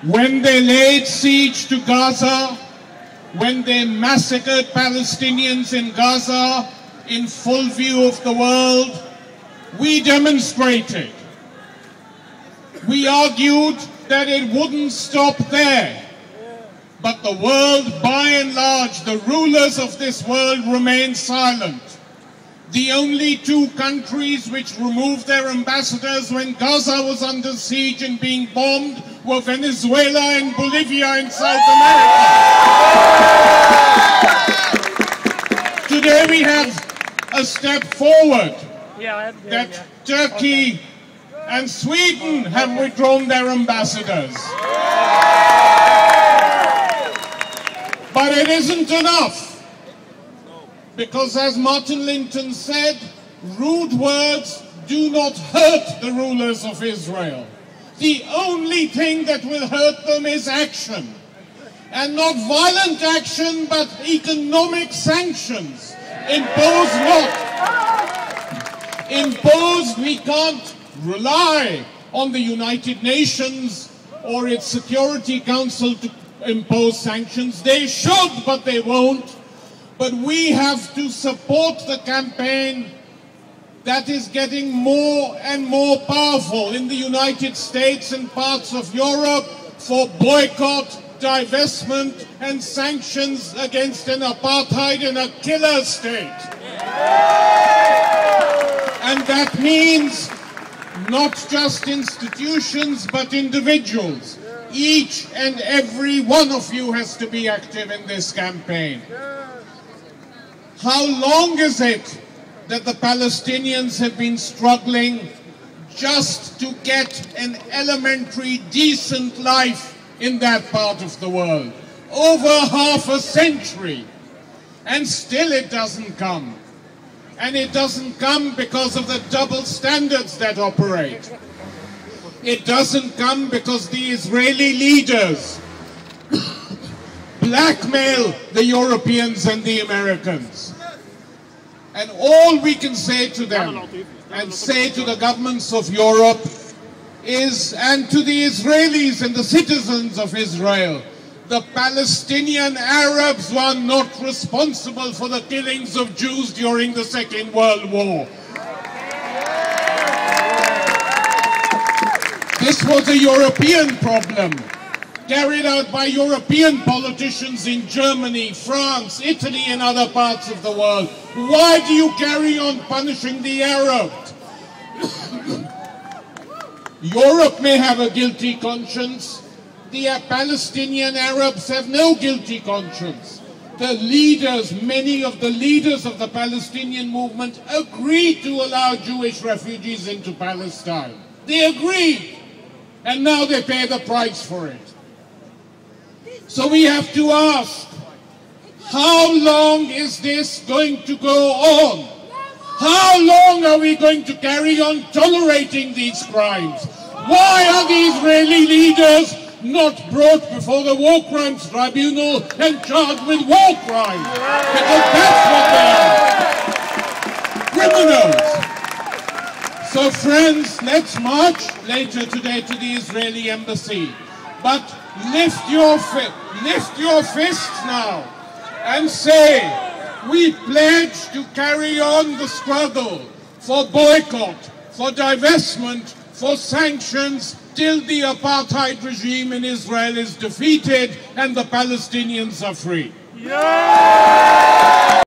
When they laid siege to Gaza, when they massacred Palestinians in Gaza in full view of the world, we demonstrated. We argued that it wouldn't stop there. But the world, by and large, the rulers of this world remain silent. The only two countries which removed their ambassadors when Gaza was under siege and being bombed were Venezuela and Bolivia in South America. Today we have a step forward that Turkey and Sweden have withdrawn their ambassadors. But it isn't enough. Because as Martin Linton said, rude words do not hurt the rulers of Israel. The only thing that will hurt them is action. And not violent action, but economic sanctions. Imposed not. Imposed, we can't rely on the United Nations or its Security Council to impose sanctions. They should, but they won't. But we have to support the campaign that is getting more and more powerful in the United States and parts of Europe for boycott, divestment and sanctions against an apartheid and a killer state. And that means not just institutions but individuals. Each and every one of you has to be active in this campaign. How long is it that the Palestinians have been struggling just to get an elementary, decent life in that part of the world? Over half a century. And still it doesn't come. And it doesn't come because of the double standards that operate. It doesn't come because the Israeli leaders blackmail the Europeans and the Americans. And all we can say to them and say to the governments of Europe is, and to the Israelis and the citizens of Israel, the Palestinian Arabs were not responsible for the killings of Jews during the Second World War. This was a European problem, carried out by European politicians in Germany, France, Italy and other parts of the world. Why do you carry on punishing the Arabs? Europe may have a guilty conscience. The Palestinian Arabs have no guilty conscience. The leaders, many of the leaders of the Palestinian movement agreed to allow Jewish refugees into Palestine. They agreed. And now they pay the price for it. So we have to ask, how long is this going to go on? How long are we going to carry on tolerating these crimes? Why are the Israeli leaders not brought before the War Crimes Tribunal and charged with war crimes? Because that's what they are. Criminals. So friends, let's march later today to the Israeli embassy. But lift your fists now and say, we pledge to carry on the struggle for boycott, for divestment, for sanctions, till the apartheid regime in Israel is defeated and the Palestinians are free. Yeah!